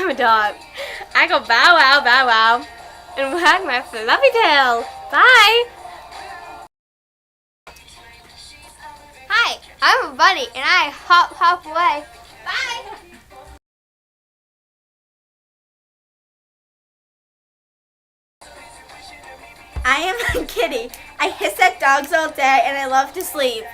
I'm a dog. I go bow wow, and wag my fluffy tail. Bye. Hi, I'm a bunny, and I hop away. Bye. I am a kitty. I hiss at dogs all day and I love to sleep.